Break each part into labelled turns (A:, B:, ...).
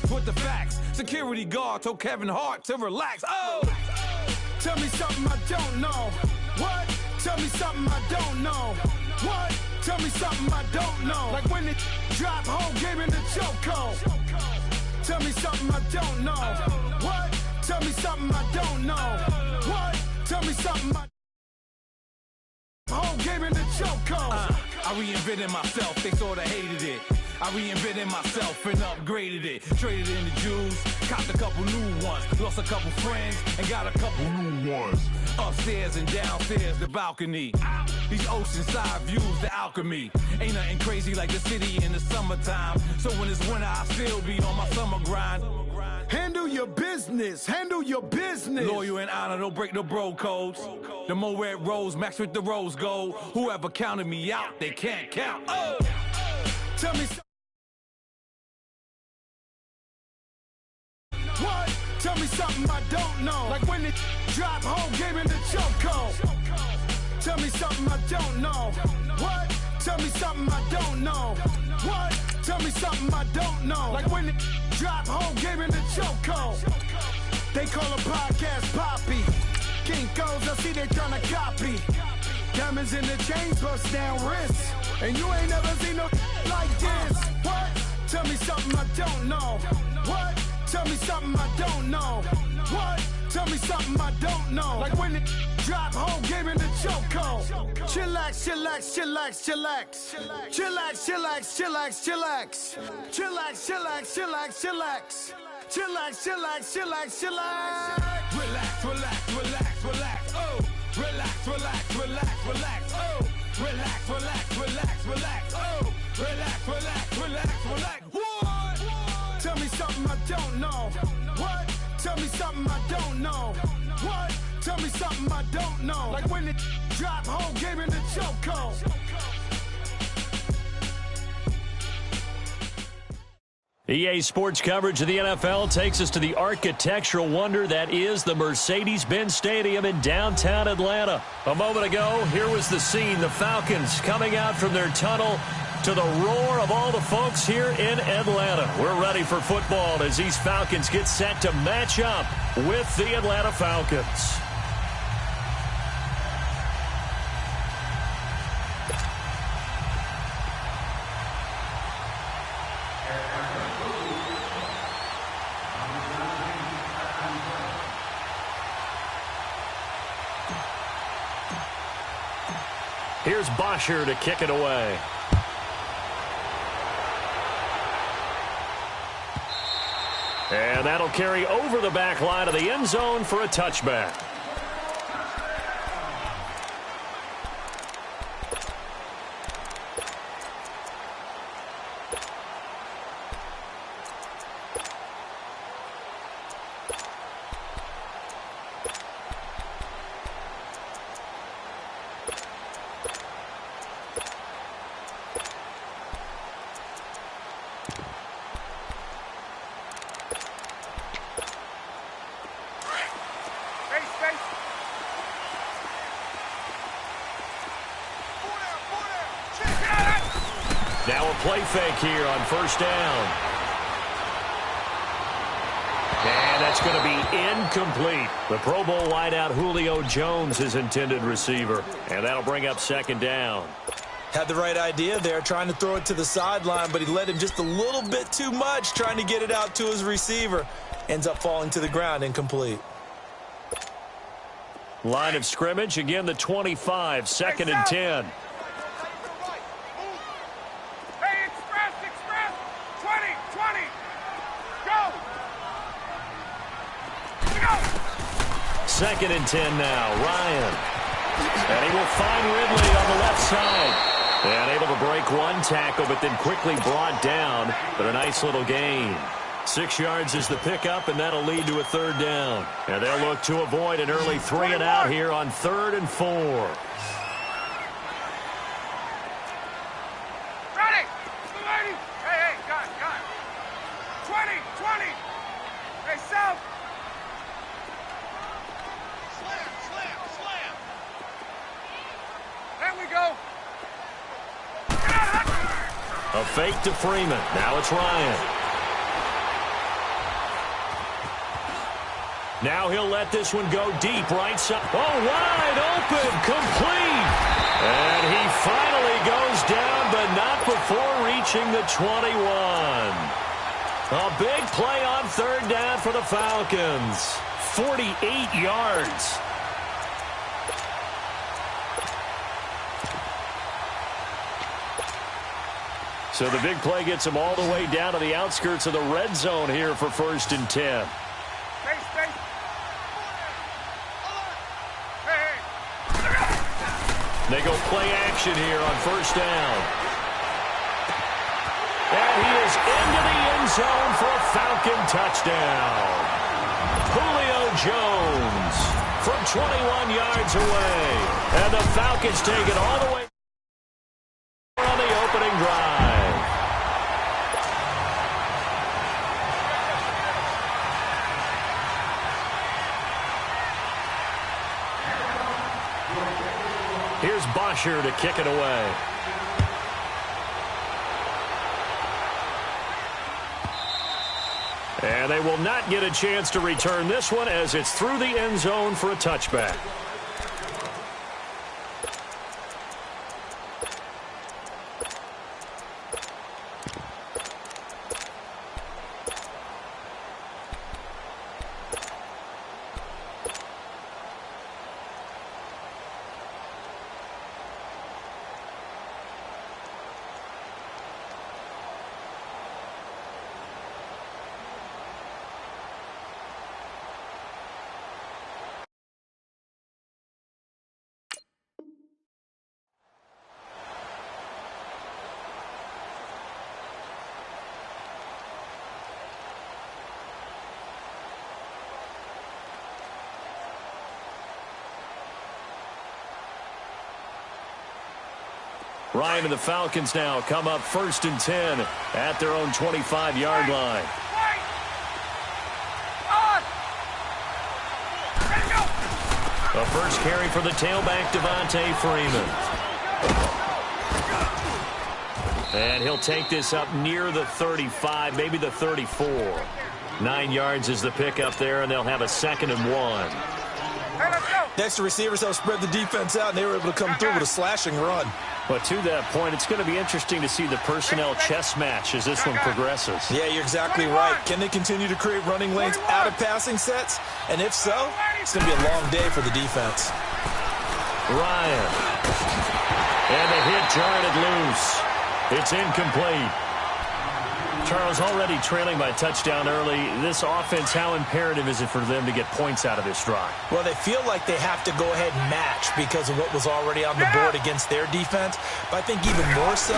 A: relax with the facts. Security guard told Kevin Hart to relax. Oh! Tell me something I don't know. What? Tell me something I don't know. What? Tell me something I don't know. Like when it drop whole game in the chokehold. Tell me something I don't know. What? Tell me something I don't know. What? Tell me something I whole game in the chokehold. I reinvented myself, they sorta hated it. I reinvented myself and upgraded it. Traded in the Jews, copped a couple new ones. Lost a couple friends and got a couple new ones. Upstairs and downstairs, the balcony. These oceanside views, the alchemy. Ain't nothing crazy like the city in the summertime. So when it's winter, I still be on my summer grind. Handle your business, handle your business. Loyal and honor, don't break the bro codes. The more red rose, max with the rose gold. Whoever counted me out, they can't count. Oh! Tell me something. What? Tell me something I don't know. Like when it drop whole game in the chokehold. Tell me something I don't know. What? Tell me something I don't know. What? Tell me something I don't know. Like when it drop whole game in the chokehold. They call a podcast Poppy. Kinkos, I see they tryna copy. Diamonds in the chains, bust down wrists. And you ain't never seen no like this. What? Tell me something I don't know. What? Tell me something I don't know. What? Tell me something I don't know. Like when it drop whole game in the chokehold. Chillax, chillax, chillax, chillax. Chillax, chillax, chillax, chillax. Chillax, chillax, chillax, chillax. Chillax, chillax, chillax, chillax. Relax, relax, relax, relax. Oh, relax, relax, relax, relax. Oh, relax, relax, relax, relax. Oh, relax, relax, relax, relax. What? Tell me something I don't know. What? Tell me something I don't know. What? Tell me something I don't know. Like when it drop whole game in the chokehold.
B: EA Sports coverage of the NFL takes us to the architectural wonder that is the Mercedes-Benz Stadium in downtown Atlanta. A moment ago, here was the scene. The Falcons coming out from their tunnel to the roar of all the folks here in Atlanta. We're ready for football as these Falcons get set to match up with the Atlanta Falcons. Here's Bosher to kick it away. And that'll carry over the back line of the end zone for a touchback. Now a play fake here on first down. And that's going to be incomplete. The Pro Bowl wideout Julio Jones, his intended receiver. And that'll bring up second down.
C: Had the right idea there, trying to throw it to the sideline, but he led him just a little bit too much, trying to get it out to his receiver. Ends up falling to the ground, incomplete.
B: Line of scrimmage, again the 25, second and 10. Second and 10 now, Ryan. And he will find Ridley on the left side. And able to break one tackle, but then quickly brought down. But a nice little gain. 6 yards is the pickup, and that'll lead to a third down. And they'll look to avoid an early 3 and out here on 3rd and 4.
D: Ready! Hey, got it. 20! Hey, South! Slam! There we go!
B: A fake to Freeman. Now it's Ryan. Now he'll let this one go deep right side. Oh, wide open, complete. And he finally goes down, but not before reaching the 21. A big play on third down for the Falcons. 48 yards. So the big play gets him all the way down to the outskirts of the red zone here for 1st and 10. They go play action here on 1st down. And he is into the end zone for a Falcon touchdown. Julio Jones from 21 yards away. And the Falcons take it all the way on the opening drive. Here's Bosher to kick it away. And they will not get a chance to return this one as it's through the end zone for a touchback. Ryan and the Falcons now come up 1st and 10 at their own 25-yard line. A first carry for the tailback, Devontae Freeman. And he'll take this up near the 35, maybe the 34. 9 yards is the pickup there, and they'll have a 2nd and 1.
C: Next, the receivers help spread the defense out, and they were able to come through with a slashing run.
B: But to that point, it's going to be interesting to see the personnel chess match as this one progresses.
C: Yeah, you're exactly right. Can they continue to create running lanes out of passing sets? And if so, it's going to be a long day for the defense.
B: Ryan. And the hit jarred it loose. It's incomplete. Charles, already trailing by touchdown early. This offense, how imperative is it for them to get points out of this drive?
C: Well, they feel like they have to go ahead and match because of what was already on the board against their defense. But I think even more so,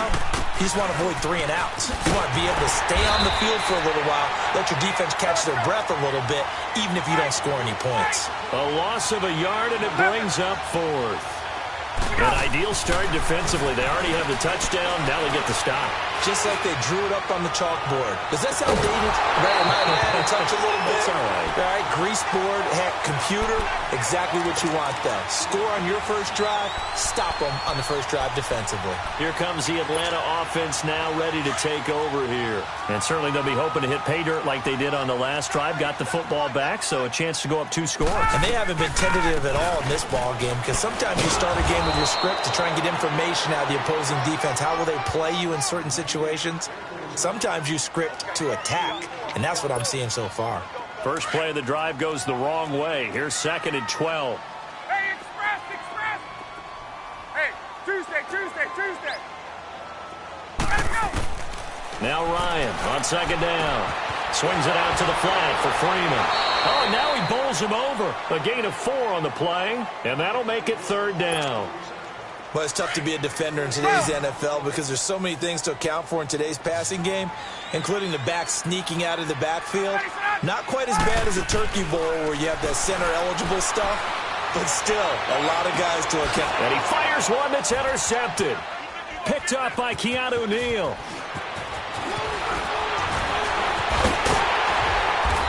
C: you just want to avoid 3 and outs. You want to be able to stay on the field for a little while, let your defense catch their breath a little bit, even if you don't score any points.
B: A loss of a yard, and it brings up 4th. An ideal start defensively. They already have the touchdown. Now they get the stop.
C: Just like they drew it up on the chalkboard. Does that sound dated? Right, might add a touch a little bit.
B: It's all right.
C: All right, grease board, heck, computer, exactly what you want, though. Score on your first drive, stop them on the first drive defensively.
B: Here comes the Atlanta offense now ready to take over here. And certainly they'll be hoping to hit pay dirt like they did on the last drive. Got the football back, so a chance to go up 2 scores.
C: And they haven't been tentative at all in this ball game because sometimes you start a game with your script to try and get information out of the opposing defense. How will they play you in certain situations? Sometimes you script to attack, and that's what I'm seeing so far.
B: First play of the drive goes the wrong way. Here's 2nd and 12.
D: Hey, express! Hey, Tuesday! Let's go!
B: Now Ryan on 2nd down. Swings it out to the flat for Freeman. Oh, and now he bowls him over. A gain of 4 on the play, and that'll make it 3rd down.
C: Well, it's tough to be a defender in today's NFL because there's so many things to account for in today's passing game, including the back sneaking out of the backfield. Not quite as bad as a turkey bowl where you have that center-eligible stuff, but still a lot of guys to account.
B: And he fires one that's intercepted. Picked up by Keanu Neal.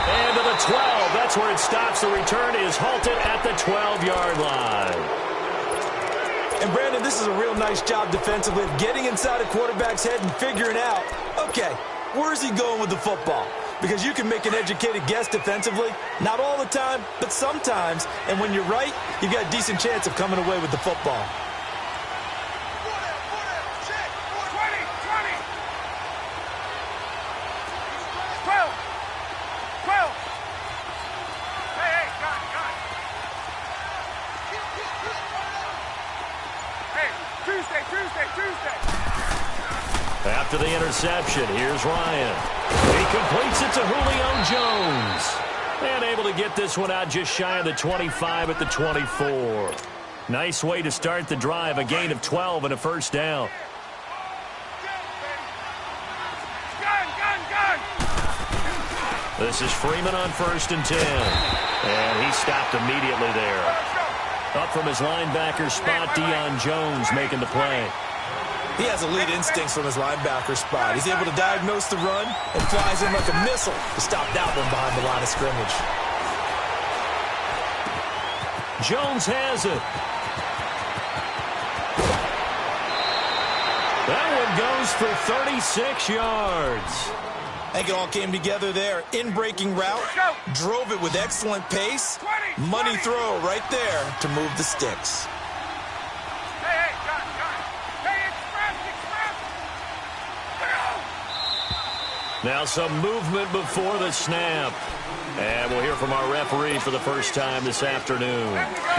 B: And to the 12. That's where it stops. The return is halted at the 12-yard line.
C: And, Brandon, this is a real nice job defensively of getting inside a quarterback's head and figuring out, okay, where's he going with the football? because you can make an educated guess defensively. Not all the time, but sometimes. And when you're right, you've got a decent chance of coming away with the football.
D: 12. Hey, got it. Hey, Tuesday.
B: After the interception, here's Ryan. He completes it to Julio Jones. And able to get this one out just shy of the 25 at the 24. Nice way to start the drive, a gain of 12 and a first down.
D: Gun.
B: This is Freeman on 1st and 10. And he stopped immediately there. Up from his linebacker spot, Deion Jones making the play.
C: He has elite instincts from his linebacker spot. He's able to diagnose the run and flies in like a missile to stop that one behind the line of scrimmage.
B: Jones has it. That one goes for 36 yards.
C: I think it all came together there. In-breaking route, drove it with excellent pace. Money throw right there to move the sticks.
D: Hey, got it. Hey, express.
B: Now some movement before the snap. And we'll hear from our referee for the first time this afternoon.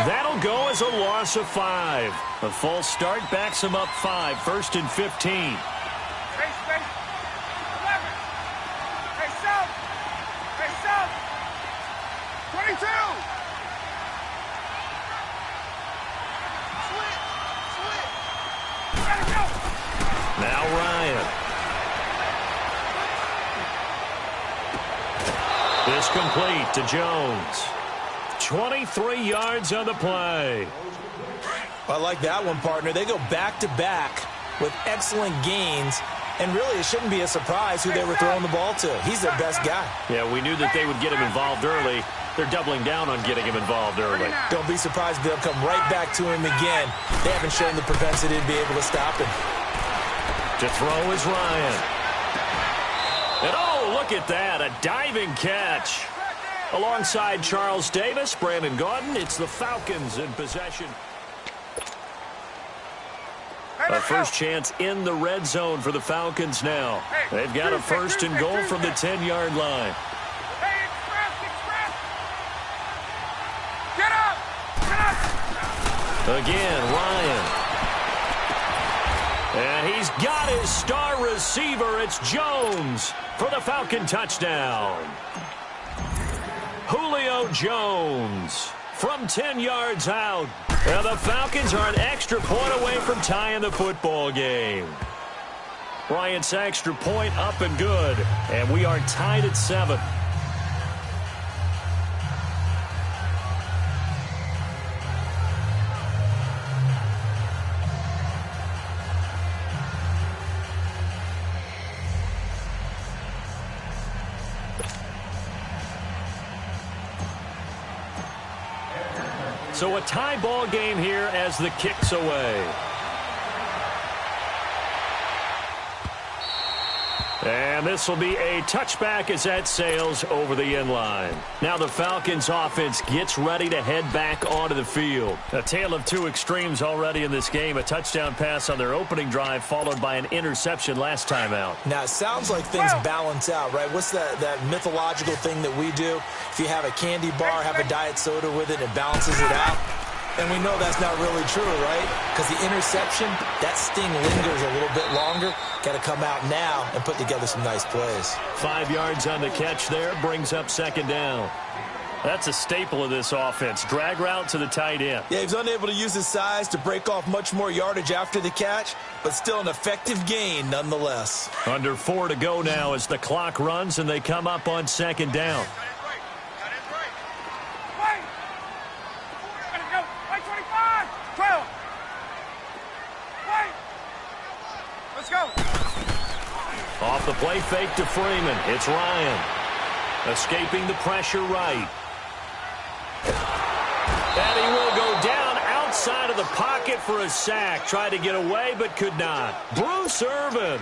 B: That'll go as a loss of 5. A false start backs him up 5, 1st and 15.
D: Space. 11. Hey, south. 22. Slit. Gotta go.
B: Now Ryan. This complete to Jones. 23 yards on the play.
C: I like that one, partner. They go back-to-back with excellent gains. And really, it shouldn't be a surprise who they were throwing the ball to. He's their best guy.
B: Yeah, we knew that they would get him involved early. They're doubling down on getting him involved early.
C: Don't be surprised if they'll come right back to him again. They haven't shown the propensity to be able to stop him.
B: To throw is Ryan. And oh, look at that, a diving catch. Alongside Charles Davis, Brandon Gaudin, it's the Falcons in possession. A first chance in the red zone for the Falcons now. They've got a 1st and goal from the 10-yard line.
D: Hey, express. Get up.
B: Again, Ryan. And he's got his star receiver. It's Jones for the Falcon touchdown. Julio Jones from 10 yards out. And the Falcons are an extra point away from tying the football game. Bryant's extra point up and good. And we are tied at 7. So a tie ball game here as the kick's away. And this will be a touchback as that sails over the end line. Now the Falcons offense gets ready to head back onto the field. A tale of two extremes already in this game. A touchdown pass on their opening drive followed by an interception last time out.
C: Now, it sounds like things balance out, right? What's that mythological thing that we do? If you have a candy bar, have a diet soda with it, it balances it out. And we know that's not really true, right? Because the interception, that sting lingers a little bit longer. Got to come out now and put together some nice plays.
B: 5 yards on the catch there, brings up 2nd down. That's a staple of this offense. Drag route to the tight end.
C: Yeah, he's unable to use his size to break off much more yardage after the catch, but still an effective gain nonetheless.
B: Under 4 to go now as the clock runs and they come up on 2nd down. Off the play fake to Freeman. It's Ryan. Escaping the pressure right. And he will go down outside of the pocket for a sack. Tried to get away but could not. Bruce Irvin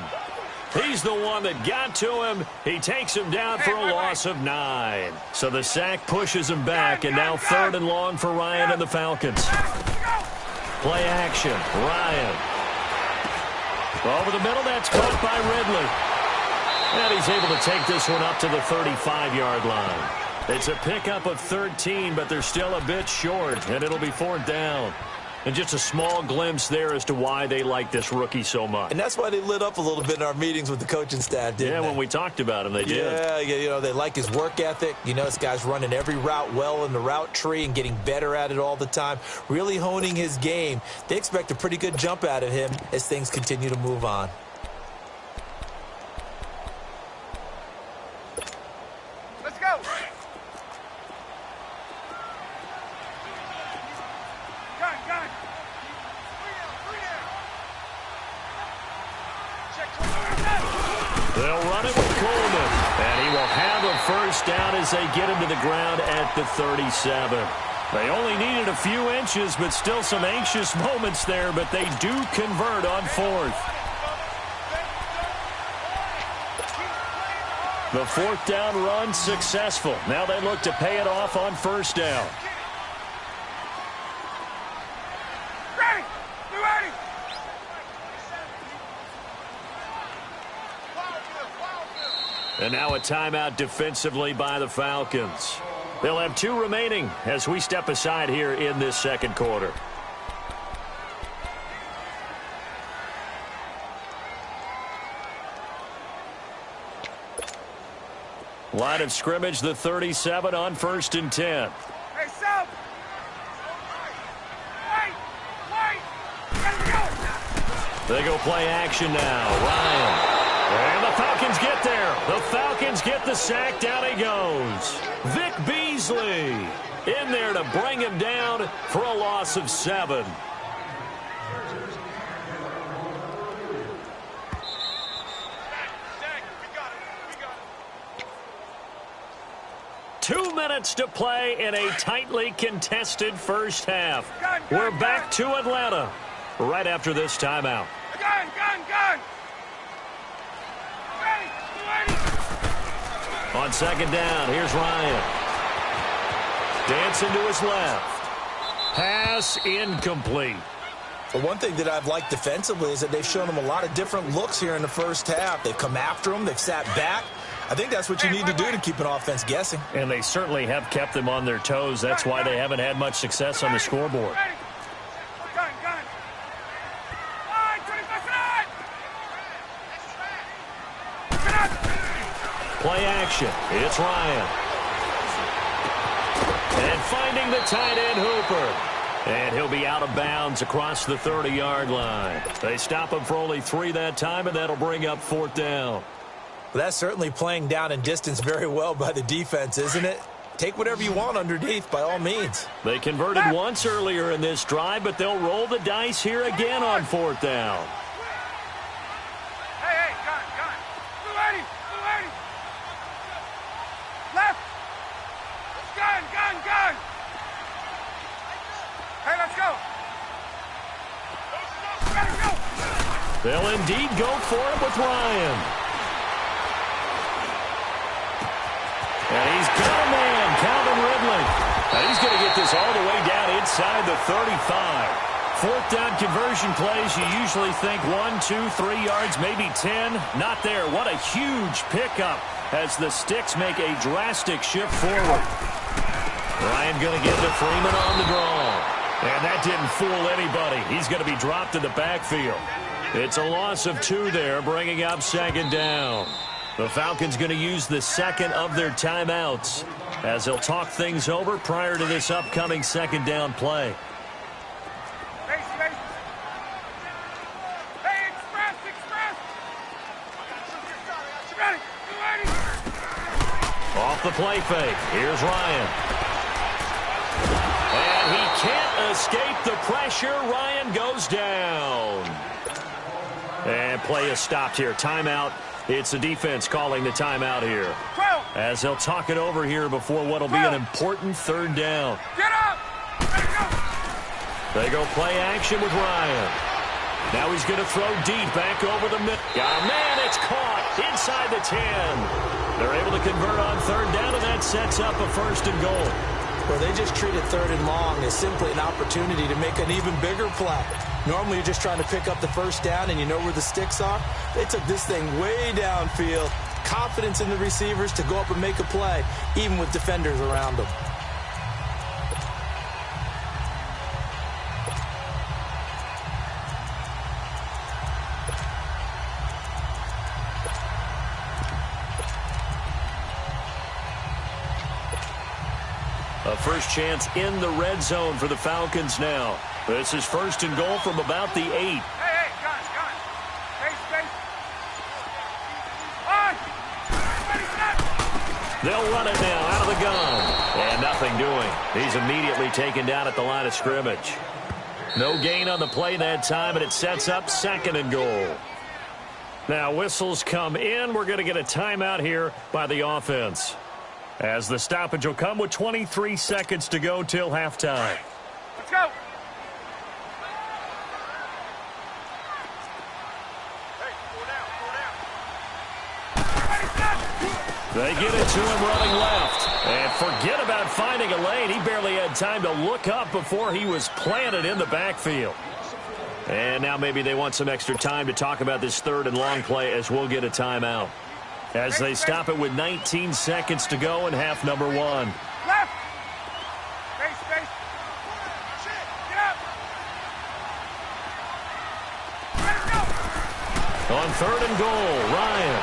B: He's the one that got to him. He takes him down for a loss of 9. So the sack pushes him back, and now 3rd and long for Ryan and the Falcons. Play action. Ryan. Over the middle, that's caught by Ridley. And he's able to take this one up to the 35-yard line. It's a pickup of 13, but they're still a bit short, and it'll be 4th down. And just a small glimpse there as to why they like this rookie so much.
C: And that's why they lit up a little bit in our meetings with the coaching staff, didn't they?
B: When we talked about him, they did.
C: Yeah, they like his work ethic. This guy's running every route well in the route tree and getting better at it all the time, really honing his game. They expect a pretty good jump out of him as things continue to move on.
D: Let's go. Gun.
B: They'll run it with Coleman, and he will have a 1st down as they get him to the ground at the 37. They only needed a few inches, but still some anxious moments there, but they do convert on 4th. The 4th down run successful. Now they look to pay it off on 1st down.
D: Ready. Be ready.
B: And now a timeout defensively by the Falcons. They'll have 2 remaining as we step aside here in this 2nd quarter. Line of scrimmage, the 37 on 1st and 10.
D: Hey, sub. Wait.
B: They go play action now. Ryan. And the Falcons get there. The Falcons get the sack. Down he goes. Vic Beasley in there to bring him down for a loss of 7. Two minutes to play in a tightly contested first half. We're back to Atlanta right after this timeout.
D: Gun. Ready.
B: On 2nd down, here's Ryan. Dancing to his left. Pass incomplete.
C: But one thing that I've liked defensively is that they've shown him a lot of different looks here in the first half. They've come after him. They've sat back. I think that's what you need to do to keep an offense guessing.
B: And they certainly have kept them on their toes. That's why they haven't had much success on the scoreboard.
D: Gun.
B: Play action. It's Ryan. And finding the tight end Hooper. And he'll be out of bounds across the 30-yard line. They stop him for only 3 that time, and that'll bring up 4th down.
C: Well, that's certainly playing down in distance very well by the defense, isn't it? Take whatever you want underneath, by all means.
B: They converted once earlier in this drive, but they'll roll the dice here again on 4th down.
D: Hey, gun. Be ready. Left. Gun. Hey, let's go.
B: They'll indeed go for it with Ryan. And he's got a man, Calvin Ridley. And he's going to get this all the way down inside the 35. 4th down conversion plays, you usually think 1, 2, 3 yards, maybe 10. Not there. What a huge pickup as the Sticks make a drastic shift forward. Ryan going to get to Freeman on the draw. And that didn't fool anybody. He's going to be dropped in the backfield. It's a loss of 2 there, bringing up 2nd down. The Falcons going to use the 2nd of their timeouts as they'll talk things over prior to this upcoming 2nd down play.
D: Hey, express. Ready.
B: Off the play fake. Here's Ryan. And he can't escape the pressure. Ryan goes down. And play is stopped here. Timeout. It's the defense calling the timeout here.
D: 12.
B: As they'll talk it over here before what will be an important 3rd down.
D: Get up. Ready to go.
B: They go play action with Ryan. Now he's going to throw deep back over the middle. Got a man. It's caught inside the 10. They're able to convert on third down, and that sets up a first and goal.
C: Well, they just treated third and long as simply an opportunity to make an even bigger play. Normally, you're just trying to pick up the first down, and you know where the sticks are. They took this thing way downfield. Confidence in the receivers to go up and make a play, even with defenders around them.
B: A first chance in the red zone for the Falcons now. This is first and goal from about the 8.
D: Hey, gun. Face. On. Ready, set.
B: They'll run it now out of the gun. And nothing doing. He's immediately taken down at the line of scrimmage. No gain on the play that time, and it sets up second and goal. Now whistles come in. We're going to get a timeout here by the offense, as the stoppage will come with 23 seconds to go till halftime.
D: Let's go. Hey, four down. Ready, set.
B: They get it to him running left. And forget about finding a lane. He barely had time to look up before he was planted in the backfield. And now maybe they want some extra time to talk about this third and long play, as we'll get a timeout, as they stop it with 19 seconds to go in half number 1.
D: Left. Face. Get up. Ready to go.
B: On third and goal, Ryan.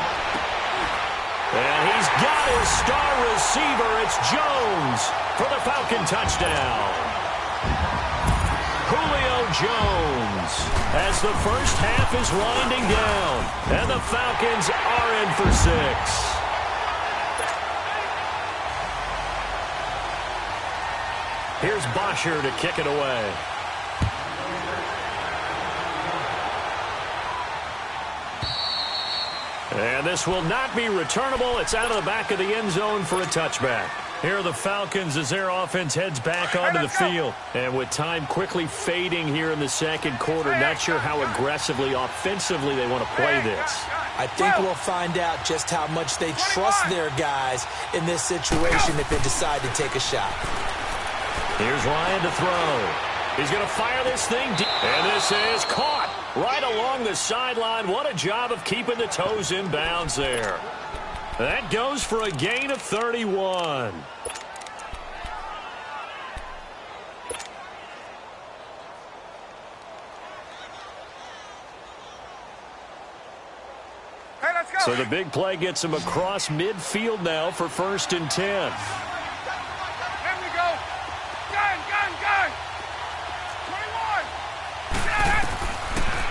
B: And he's got his star receiver. It's Jones for the Falcon touchdown. Julio Jones, as the first half is winding down, and the Falcons are in for 6. Here's Bosher to kick it away. And this will not be returnable. It's out of the back of the end zone for a touchback. Here are the Falcons as their offense heads back onto the field. And with time quickly fading here in the second quarter, not sure how aggressively, offensively they want to play this.
C: I think we'll find out just how much they trust their guys in this situation if they decide to take a shot.
B: Here's Ryan to throw. He's going to fire this thing deep. And this is caught right along the sideline. What a job of keeping the toes in bounds there. That goes for a gain of 31.
D: Hey, let's go.
B: So the big play gets him across midfield now for first and 10.
D: Here we go. Gun. 21. Get it.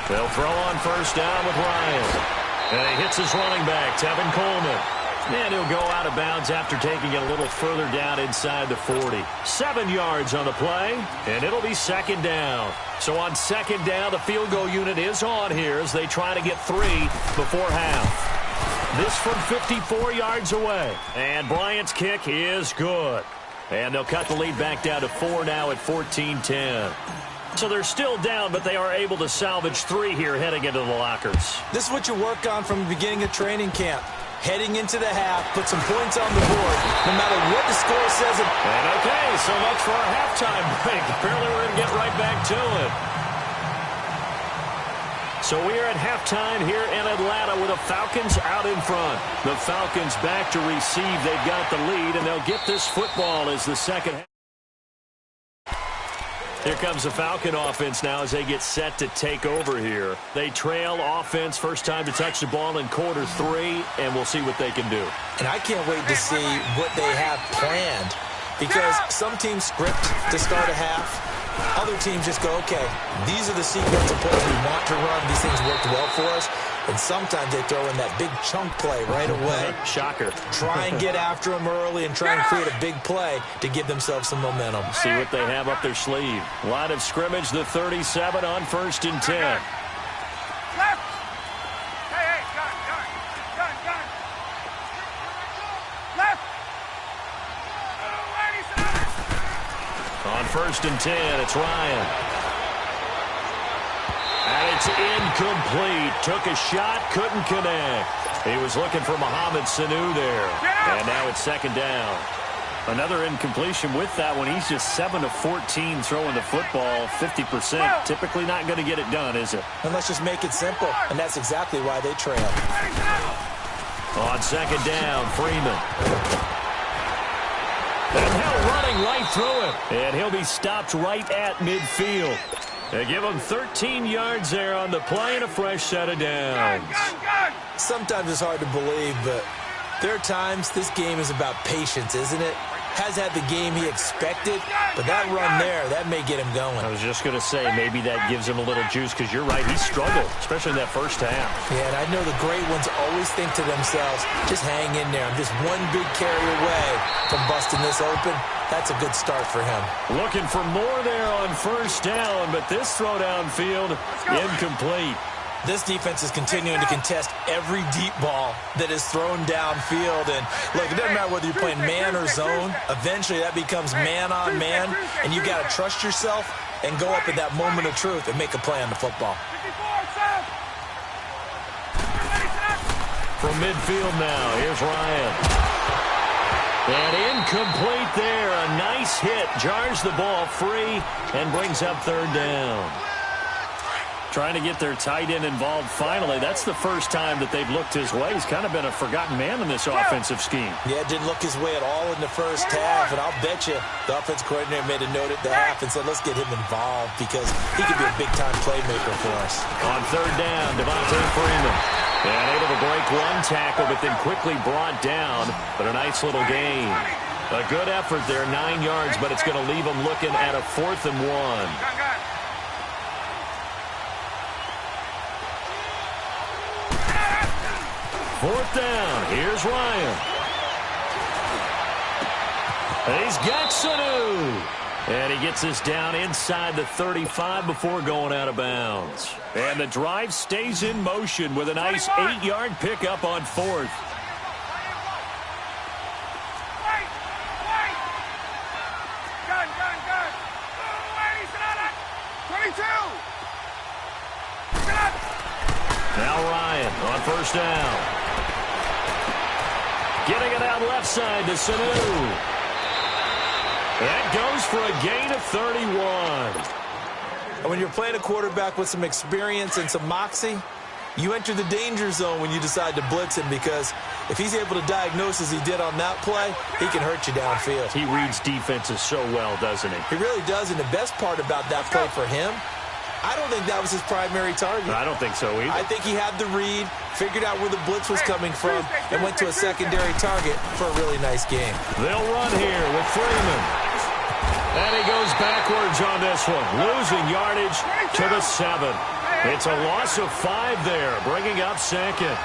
B: They'll throw on first down with Ryan. And he hits his running back, Tevin Coleman. And he'll go out of bounds after taking it a little further down inside the 40. 7 yards on the play, and it'll be second down. So on second down, the field goal unit is on here as they try to get 3 before half. This from 54 yards away. And Bryant's kick is good. And they'll cut the lead back down to 4 now at 14-10. So they're still down, but they are able to salvage 3 here heading into the lockers.
C: This is what you work on from the beginning of training camp. Heading into the half, put some points on the board, no matter what the score says.
B: And okay, so much for our halftime break. Apparently we're going to get right back to it. So we are at halftime here in Atlanta with the Falcons out in front. The Falcons back to receive. They've got the lead, and they'll get this football as the second half. Here comes the Falcon offense now as they get set to take over here. They trail offense, first time to touch the ball in quarter 3, and we'll see what they can do.
C: And I can't wait to see what they have planned, because some teams script to start a half. Other teams just go, okay, these are the sequence of plays we want to run. These things worked well for us. And sometimes they throw in that big chunk play right away.
B: Shocker.
C: Try and get after them early and try and create a big play to give themselves some momentum.
B: See what they have up their sleeve. Line of scrimmage, the 37 on first and 10.
D: Left. Hey, gun. Left.
B: On first and 10, it's Ryan. And And it's incomplete. Took a shot, couldn't connect. He was looking for Mohamed Sanu there. And now it's second down. Another incompletion with that one. He's just 7 of 14 throwing the football, 50%. Typically not going to get it done, is it?
C: And let's just make it simple. And that's exactly why they trail.
B: On second down, Freeman. And Hill running right through him. And he'll be stopped right at midfield. They give him 13 yards there on the play and a fresh set of downs.
C: Sometimes it's hard to believe, but there are times this game is about patience, isn't it? Has had the game he expected, but that run there, that may get him going.
B: I was just going to say, maybe that gives him a little juice, because you're right, he struggled, especially in that first half.
C: Yeah, and I know the great ones always think to themselves, just hang in there. I'm just one big carry away from busting this open. That's a good start for him. Looking for more there on first down, but this throw downfield, incomplete. This defense is continuing to contest every deep ball that is thrown downfield. And, look, it doesn't matter whether you're playing man or zone. Eventually, that becomes man on man, and you got to trust yourself and go up at that moment of truth and make a play on the football.
B: From midfield now, here's Ryan. And incomplete there. A nice hit. Jars the ball free and brings up third down. Trying to get their tight end involved finally. That's the first time that they've looked his way. He's kind of been a forgotten man in this offensive scheme.
C: Yeah, didn't look his way at all in the first half. And I'll bet you the offense coordinator made a note at the half and said, let's get him involved because he could be a big-time playmaker for us.
B: On third down, Devontae Freeman. And able to break one tackle, but then quickly brought down. But a nice little gain. A good effort there, 9 yards, but it's going to leave him looking at a 4th and 1. Fourth down. Here's Ryan. And he's got Sanu. And he gets us down inside the 35 before going out of bounds. And the drive stays in motion with a nice 8-yard pickup on 4th. Now Ryan on first down. Getting it out left side to Sanu. That goes for a gain of 31.
C: And when you're playing a quarterback with some experience and some moxie, you enter the danger zone when you decide to blitz him because if he's able to diagnose as he did on that play, he can hurt you downfield.
B: He reads defenses so well, doesn't he?
C: He really does, and the best part about that play for him, I don't think that was his primary target.
B: I don't think so either.
C: I think he had the read, figured out where the blitz was coming from, and went to a secondary target for a really nice game.
B: They'll run here with Freeman. And he goes backwards on this one, losing yardage to the 7. It's a loss of 5 there, bringing up second.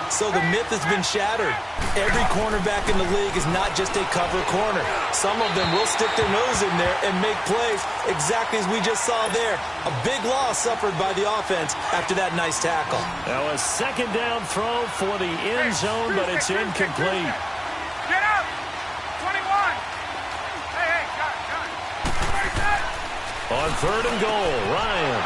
C: So the myth has been shattered. Every cornerback in the league is not just a cover corner. Some of them will stick their nose in there and make plays exactly as we just saw there. A big loss suffered by the offense after that nice tackle.
B: Now a second down throw for the end zone, but it's incomplete.
D: Get up! 21! Hey, John.
B: On third and goal, Ryan.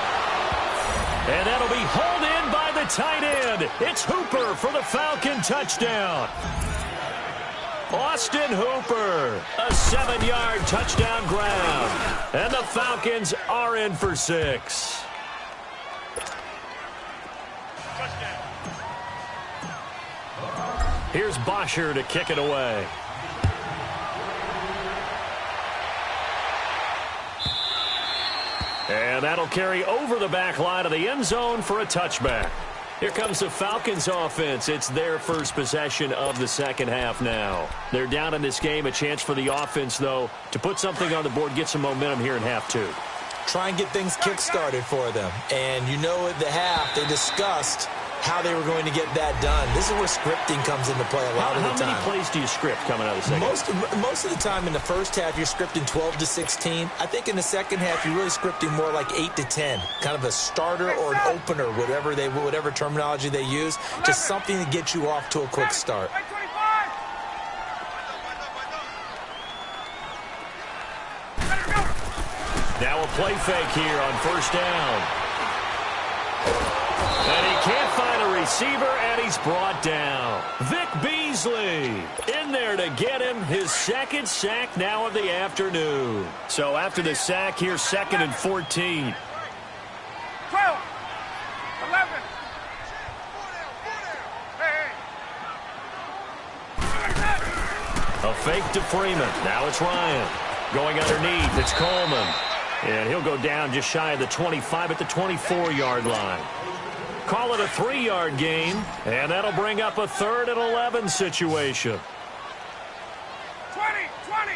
B: And that'll be hauled in by the tight end. It's Hooper for the Falcon touchdown. Austin Hooper, a 7-yard touchdown grab. And the Falcons are in for 6. Here's Bosher to kick it away. And that'll carry over the back line of the end zone for a touchback. Here comes the Falcons offense. It's their first possession of the second half now. They're down in this game. A chance for the offense, though, to put something on the board, get some momentum here in half 2.
C: Try and get things kick-started for them. And you know at the half, they discussed how they were going to get that done. This is where scripting comes into play a lot of the time.
B: How many plays do you script coming out of the second half?
C: Most of the time in the first half, you're scripting 12 to 16. I think in the second half, you're really scripting more like 8 to 10. Kind of a starter or an opener, whatever terminology they use. Just something to get you off to a quick start.
B: Now a play fake here on first down. And he can't find a receiver, and he's brought down. Vic Beasley in there to get him his second sack now of the afternoon. So after the sack, here's 2nd and 14.
D: 12, 11.
B: A fake to Freeman. Now it's Ryan. Going underneath, it's Coleman. And he'll go down just shy of the 25 at the 24-yard line. Call it a 3-yard gain, and that'll bring up a 3rd and 11 situation.
D: 20, 20.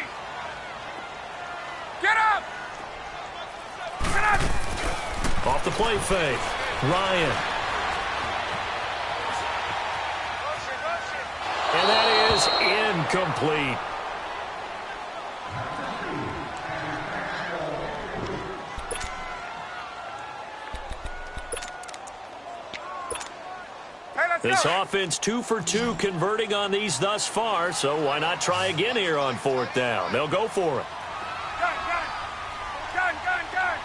D: Get up! Get up!
B: Off the play fake. Ryan. And that is incomplete. This offense 2 for 2 converting on these thus far, so why not try again here on 4th down? They'll go for it.
D: Gun, gun. Gun, gun, gun.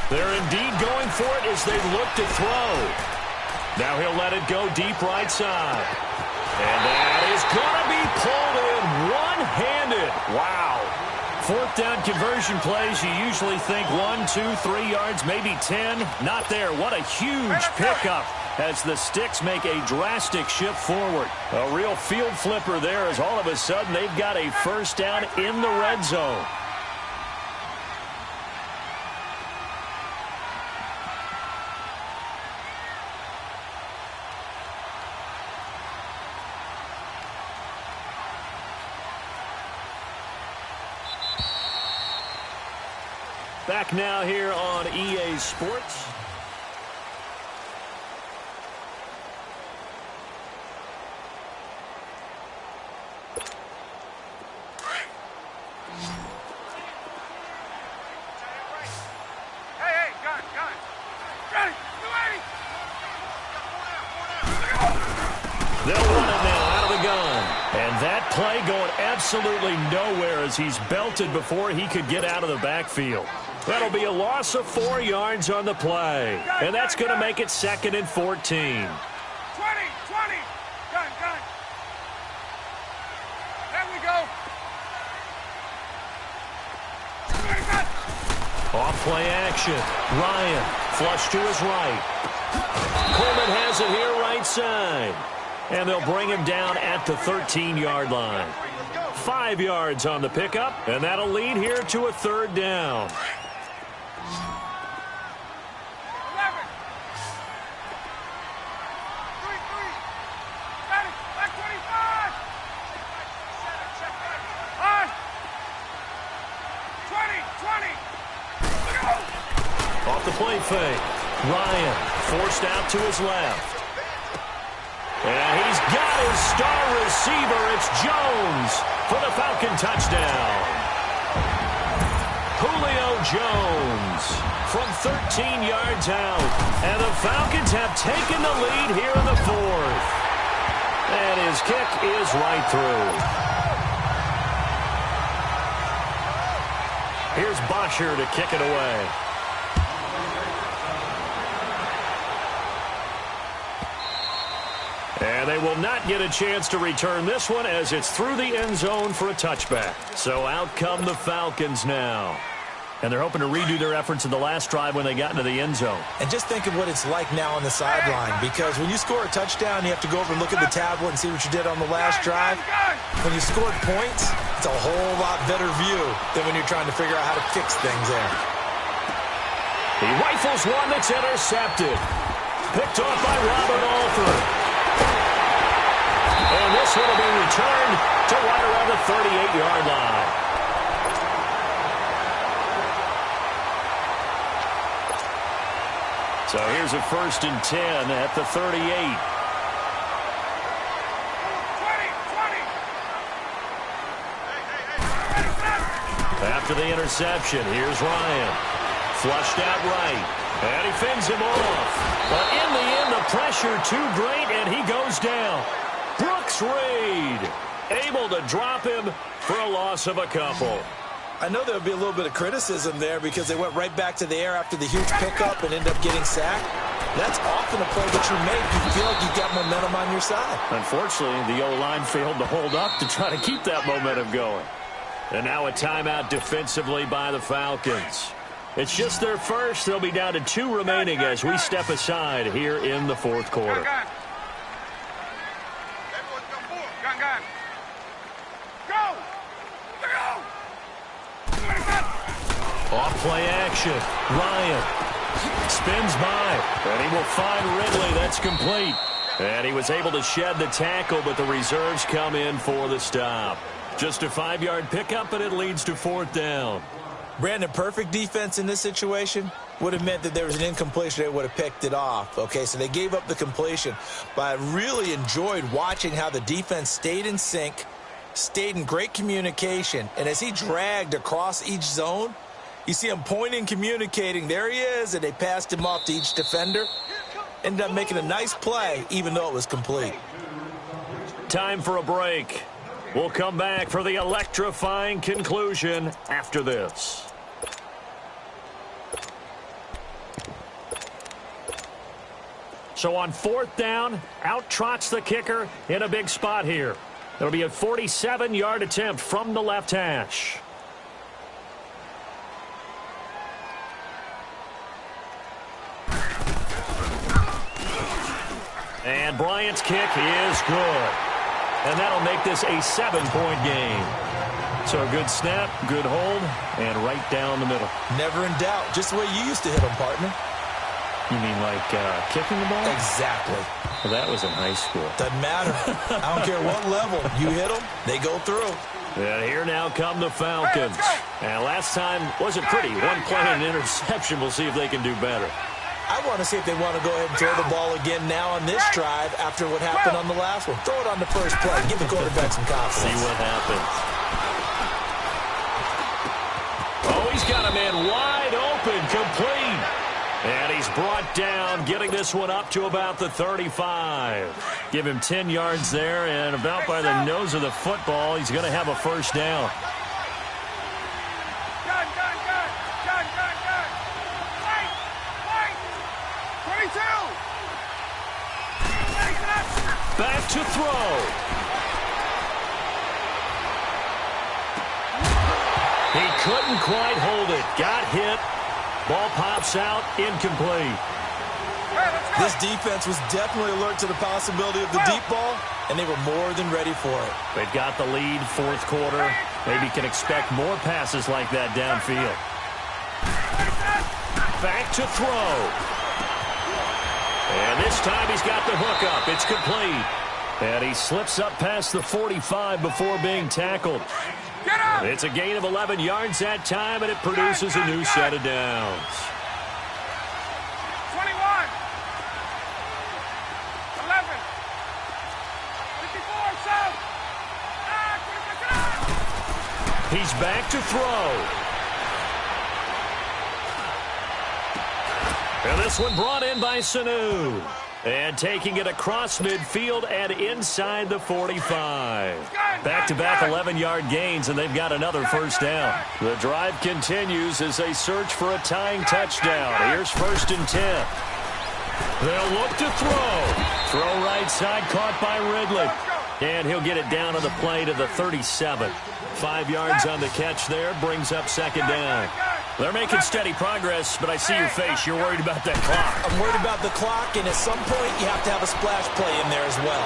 B: They're indeed going for it as they look to throw. Now he'll let it go deep right side. And that is going to be pulled in one-handed. Wow. 4th down conversion plays, you usually think 1, 2, 3 yards, maybe 10. Not there. What a huge pickup as the Sticks make a drastic shift forward. A real field flipper there as all of a sudden they've got a 1st down in the red zone. Back now here on EA Sports.
D: Hey, gun, gun. Ready, 280.
B: They'll run it now out of the gun. And that play going absolutely nowhere as he's belted before he could get out of the backfield. That'll be a loss of 4 yards on the play. And that's going to make it 2nd and 14.
D: 20, 20. Gun, gun. There we go.
B: Off play action. Ryan, flush to his right. Coleman has it here right side. And they'll bring him down at the 13-yard line. 5 yards on the pickup, and that'll lead here to a 3rd down.
D: 11. 3. Got it. Back 25. On. 20.
B: Off the play fake. Ryan forced out to his left. And he's got his star receiver. It's Jones for the Falcon touchdown. Julio Jones from 13 yards out. And the Falcons have taken the lead here in the 4th. And his kick is right through. Here's Bosher to kick it away. And they will not get a chance to return this one as it's through the end zone for a touchback. So out come the Falcons now. And they're hoping to redo their efforts in the last drive when they got into the end zone.
C: And just think of what it's like now on the sideline, because when you score a touchdown, you have to go over and look at the tablet and see what you did on the last drive. When you scored points, it's a whole lot better view than when you're trying to figure out how to fix things there.
B: He rifles one that's intercepted. Picked off by Robert Alford. And this one will be returned to right around the 38-yard line. So here's a 1st and 10 at the 38.
D: 20.
B: After the interception, here's Ryan. Flushed out right. And he fends him off. But in the end, the pressure too great, and he goes down. Brooks Reed able to drop him for a loss of a couple.
C: I know there would be a little bit of criticism there because they went right back to the air after the huge pickup and ended up getting sacked. That's often a play that you make. You feel like you've got momentum on your side.
B: Unfortunately, the O-line failed to hold up to try to keep that momentum going. And now a timeout defensively by the Falcons. It's just their first. They'll be down to 2 remaining as we step aside here in the fourth quarter. Off play action. Ryan spins by, and he will find Ridley. That's complete. And he was able to shed the tackle, but the reserves come in for the stop. Just a 5-yard pickup, and it leads to 4th down.
C: Brandon, perfect defense in this situation would have meant that there was an incompletion. They would have picked it off. Okay, so they gave up the completion. But I really enjoyed watching how the defense stayed in sync, stayed in great communication, and as he dragged across each zone, you see him pointing, communicating. There he is, and they passed him off to each defender. Ended up making a nice play, even though it was complete.
B: Time for a break. We'll come back for the electrifying conclusion after this. So on 4th down, out trots the kicker in a big spot here. It'll be a 47-yard attempt from the left hash. And Bryant's kick is good. And that'll make this a 7-point game. So a good snap, good hold, and right down the middle.
C: Never in doubt. Just the way you used to hit them, partner.
B: You mean like kicking the ball?
C: Exactly.
B: Well, that was in high school.
C: Doesn't matter. I don't care what level. You hit them, they go through.
B: And here now come the Falcons. And last time wasn't pretty. One play and an interception. We'll see if they can do better.
C: I want to see if they want to go ahead and throw the ball again now on this drive after what happened on the last one. Throw it on the first play. Give the quarterback some confidence.
B: See what happens. Oh, he's got a man wide open, complete. And he's brought down, getting this one up to about the 35. Give him 10 yards there, and about by the nose of the football, he's going to have a first down. Back to throw. He couldn't quite hold it. Got hit. Ball pops out. Incomplete.
C: This defense was definitely alert to the possibility of the deep ball, and they were more than ready for it.
B: They've got the lead, 4th quarter. Maybe can expect more passes like that downfield. Back to throw. And this time he's got the hook up. It's complete. And he slips up past the 45 before being tackled. It's a gain of 11 yards that time, and it produces a new set of downs.
D: 21. 11. 54, south.
B: He's back to throw. And this one brought in by Sanu. And taking it across midfield and inside the 45. Back-to-back 11-yard gains, and they've got another first down. The drive continues as they search for a tying touchdown. Here's 1st and 10. They'll look to throw. Throw right side, caught by Ridley. And he'll get it down on the play to the 37. 5 yards on the catch there, brings up 2nd down. They're making steady progress, but I see your face. You're worried about that clock.
C: I'm worried about the clock, and at some point, you have to have a splash play in there as well.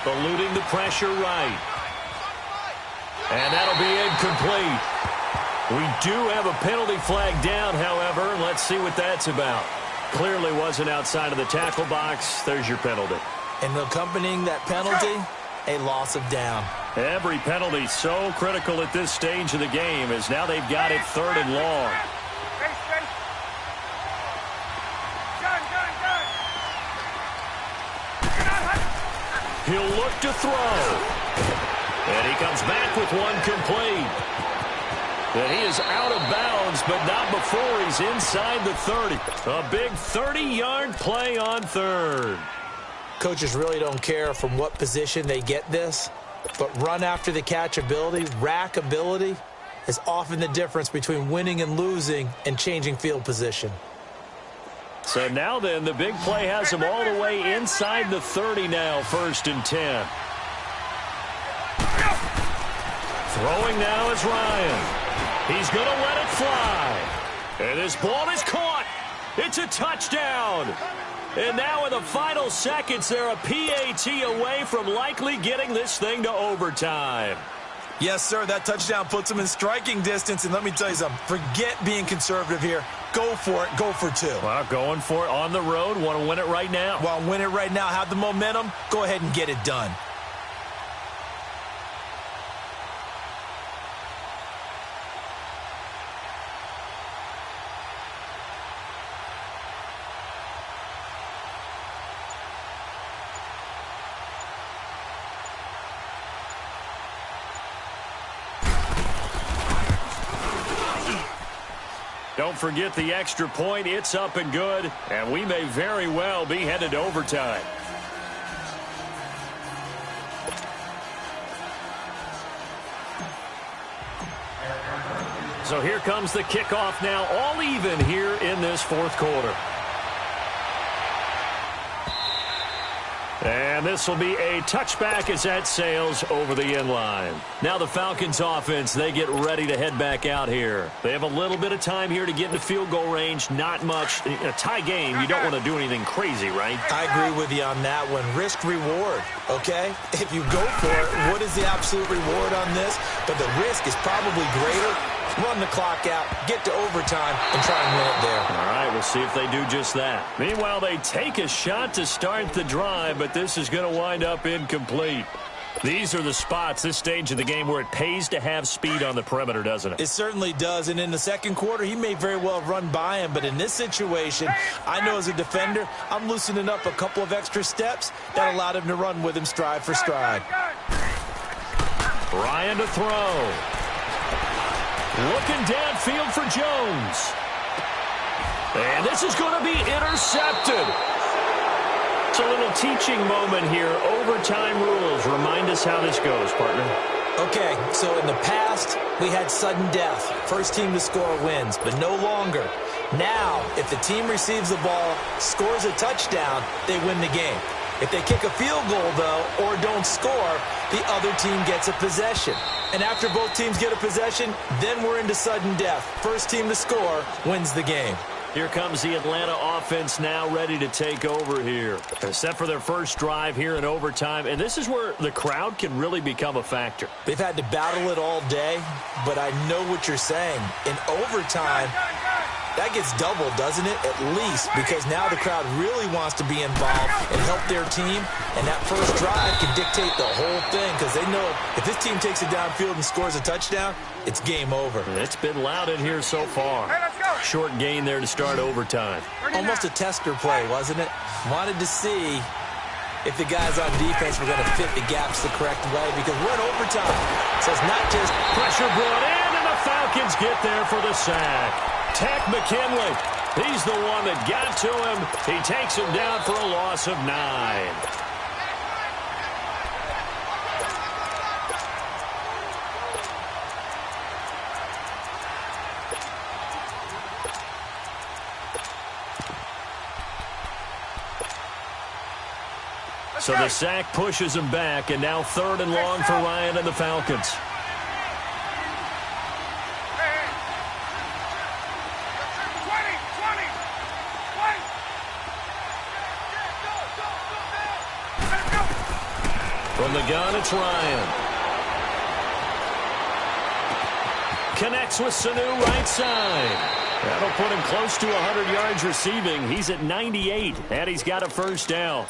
B: Eluding the pressure right. And that'll be incomplete. We do have a penalty flag down, however. Let's see what that's about. Clearly wasn't outside of the tackle box. There's your penalty.
C: And accompanying that penalty, a loss of down.
B: Every penalty so critical at this stage of the game as now they've got it 3rd and long. He'll look to throw. And he comes back with one complete. And he is out of bounds, but not before he's inside the 30. A big 30-yard play on 3rd.
C: Coaches really don't care from what position they get this. But run after the catch ability, rack ability, is often the difference between winning and losing and changing field position.
B: So now then, the big play has him all the way inside the 30 now, 1st and 10. Throwing now is Ryan. He's going to let it fly. And this ball is caught. It's a touchdown. And now in the final seconds, they're a PAT away from likely getting this thing to overtime.
C: Yes, sir, that touchdown puts them in striking distance. And let me tell you something, forget being conservative here. Go for it. Go for 2.
B: Well, going for it on the road. Want to win it right now.
C: Well, win it right now. Have the momentum. Go ahead and get it done.
B: Don't forget the extra point. It's up and good, and we may very well be headed to overtime. So here comes the kickoff now, all even here in this 4th quarter. And this will be a touchback as that sails over the end line. Now the Falcons offense, they get ready to head back out here. They have a little bit of time here to get into field goal range. Not much. In a tie game, you don't want to do anything crazy, right?
C: I agree with you on that one. Risk reward, okay? If you go for it, what is the absolute reward on this? But the risk is probably greater. Run the clock out, get to overtime, and try and win it there.
B: All right, we'll see if they do just that. Meanwhile, they take a shot to start the drive, but this is going to wind up incomplete. These are the spots, this stage of the game, where it pays to have speed on the perimeter, doesn't it?
C: It certainly does, and in the 2nd quarter, he may very well have run by him, but in this situation, I know as a defender, I'm loosening up a couple of extra steps that allowed him to run with him stride for stride.
B: Ryan to throw. Looking downfield for Jones. And this is going to be intercepted. It's a little teaching moment here. Overtime rules. Remind us how this goes, partner.
C: Okay, so in the past, we had sudden death. First team to score wins, but no longer. Now, if the team receives the ball, scores a touchdown, they win the game. If they kick a field goal, though, or don't score, the other team gets a possession. And after both teams get a possession, then we're into sudden death. First team to score wins the game.
B: Here comes the Atlanta offense now ready to take over here. They're set for their first drive here in overtime, and this is where the crowd can really become a factor.
C: They've had to battle it all day, but I know what you're saying. In overtime, that gets doubled, doesn't it? At least, because now the crowd really wants to be involved and help their team, and that first drive can dictate the whole thing because they know if this team takes it downfield and scores a touchdown, it's game over.
B: It's been loud in here so far. Short gain there to start overtime.
C: Almost a tester play, wasn't it? Wanted to see if the guys on defense were going to fit the gaps the correct way because we're in overtime. So it's not just
B: pressure brought in, and the Falcons get there for the sack. Tech McKinley, he's the one that got to him. He takes him down for a loss of 9. So the sack pushes him back, and now 3rd and long for Ryan and the Falcons. From the gun, it's Ryan. Connects with Sanu right side. That'll put him close to 100 yards receiving. He's at 98, and he's got a first down.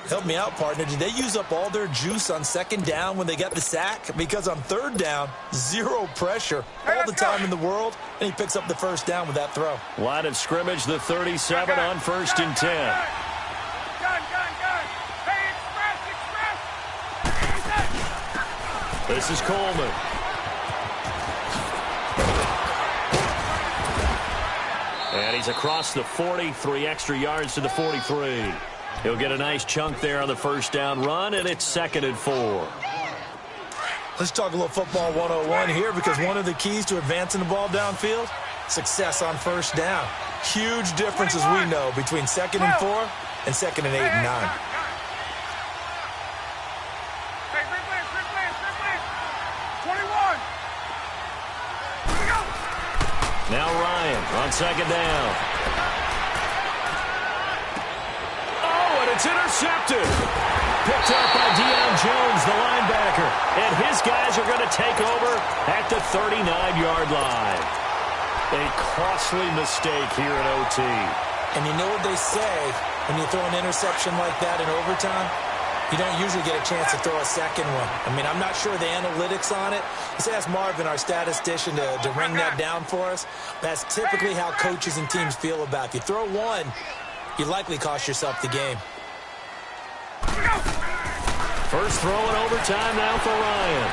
C: Help me out, partner. Did they use up all their juice on 2nd down when they got the sack? Because on 3rd down, zero pressure, all the time in the world, and he picks up the first down with that throw.
B: Line of scrimmage, the 37 on 1st and 10. This is Coleman. And he's across the 40, 3 extra yards to the 43. He'll get a nice chunk there on the first down run, and it's 2nd and 4.
C: Let's talk a little football 101 here, because one of the keys to advancing the ball downfield, success on first down. Huge difference, as we know, between 2nd and 4 and 2nd and 8 and 9.
D: Hey, quick, 21. Here we go.
B: Now Ryan on 2nd down. Oh, and it's intercepted. Picked up by Deion Jones, the linebacker. And his guys are going to take over at the 39-yard line. A costly mistake here in OT.
C: And you know what they say, when you throw an interception like that in overtime, you don't usually get a chance to throw a second one. I mean, I'm not sure the analytics on it. Let's ask Marvin, our statistician, to ring that down for us. That's typically how coaches and teams feel about it. If you throw one, you likely cost yourself the game.
B: First throw in overtime now for Ryan.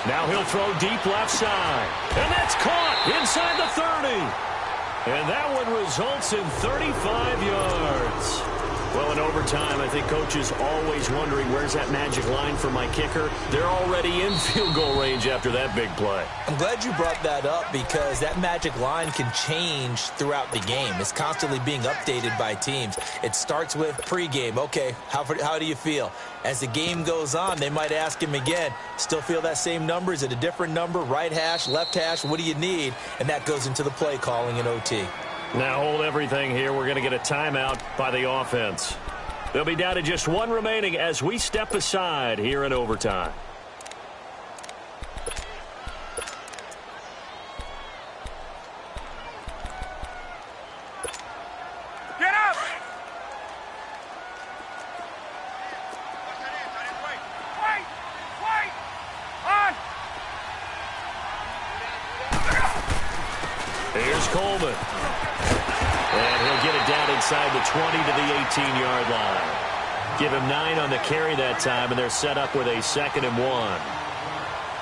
B: Now he'll throw deep left side. And that's caught inside the 30. And that one results in 35 yards. Well, in overtime, I think coaches always wondering, where's that magic line for my kicker? They're already in field goal range after that big play.
C: I'm glad you brought that up, because that magic line can change throughout the game. It's constantly being updated by teams. It starts with pregame. Okay, how do you feel? As the game goes on, they might ask him again, still feel that same number? Is it a different number? Right hash, left hash, what do you need? And that goes into the play calling in OT.
B: Now hold everything here. We're going to get a timeout by the offense. They'll be down to just one remaining as we step aside here in overtime.
D: Get up. Wait. On.
B: Here's Coleman. And he'll get it down inside the 20 to the 18-yard line. Give him 9 on the carry that time, and they're set up with a 2nd and 1.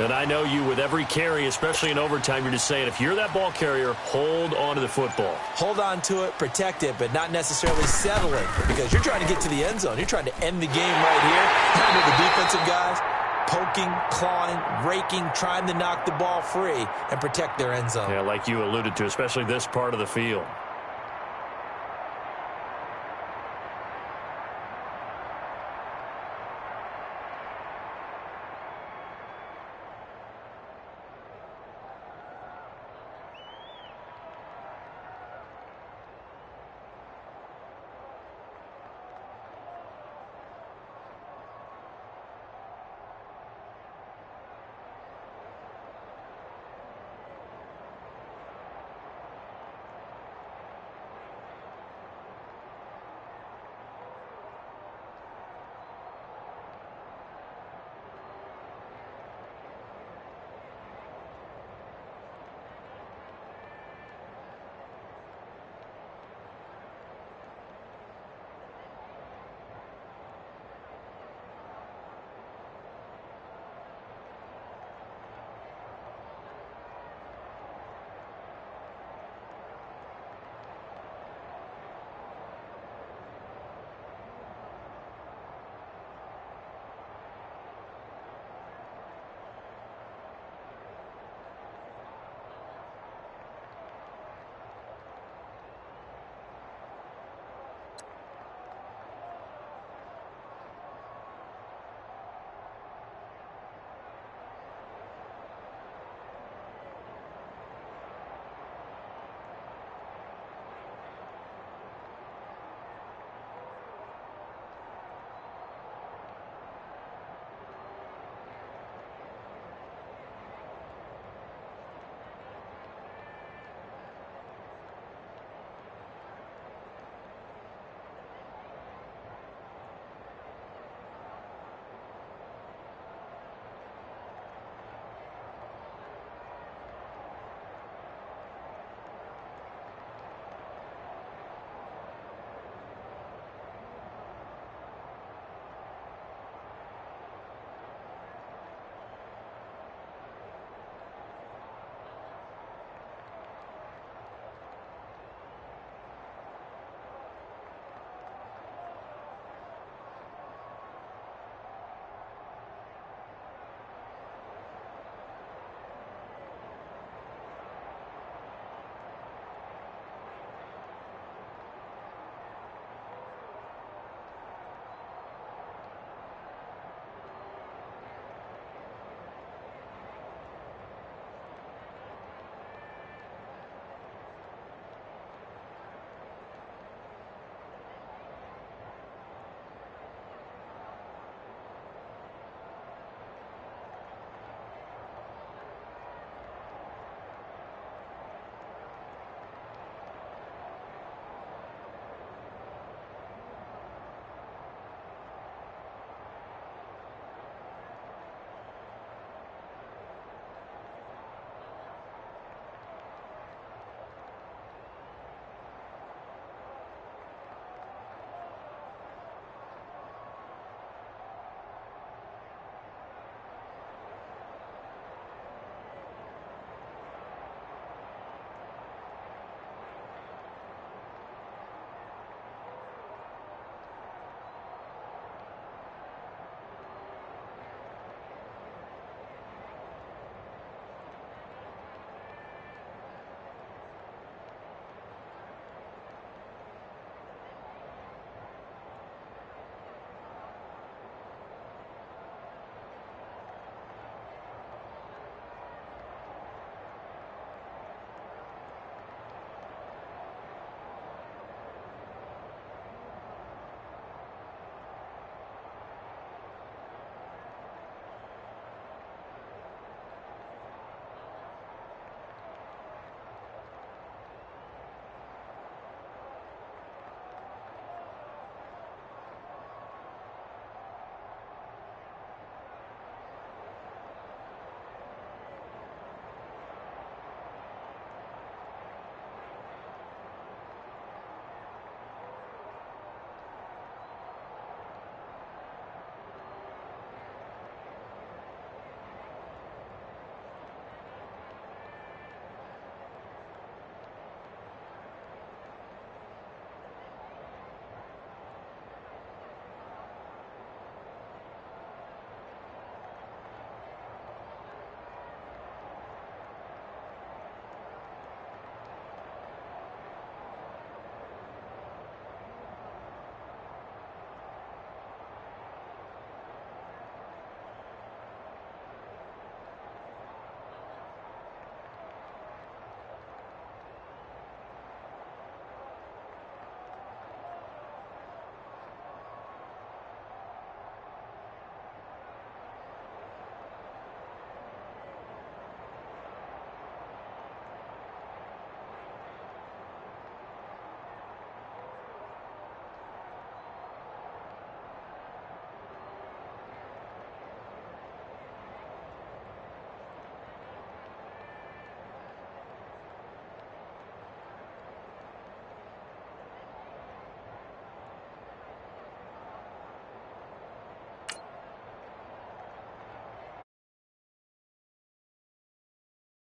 B: And I know you, with every carry, especially in overtime, you're just saying, if you're that ball carrier, hold on to the football.
C: Hold on to it, protect it, but not necessarily settle it, because you're trying to get to the end zone. You're trying to end the game right here. Kind of the defensive guys poking, clawing, raking, trying to knock the ball free and protect their end zone.
B: Yeah, like you alluded to, especially this part of the field.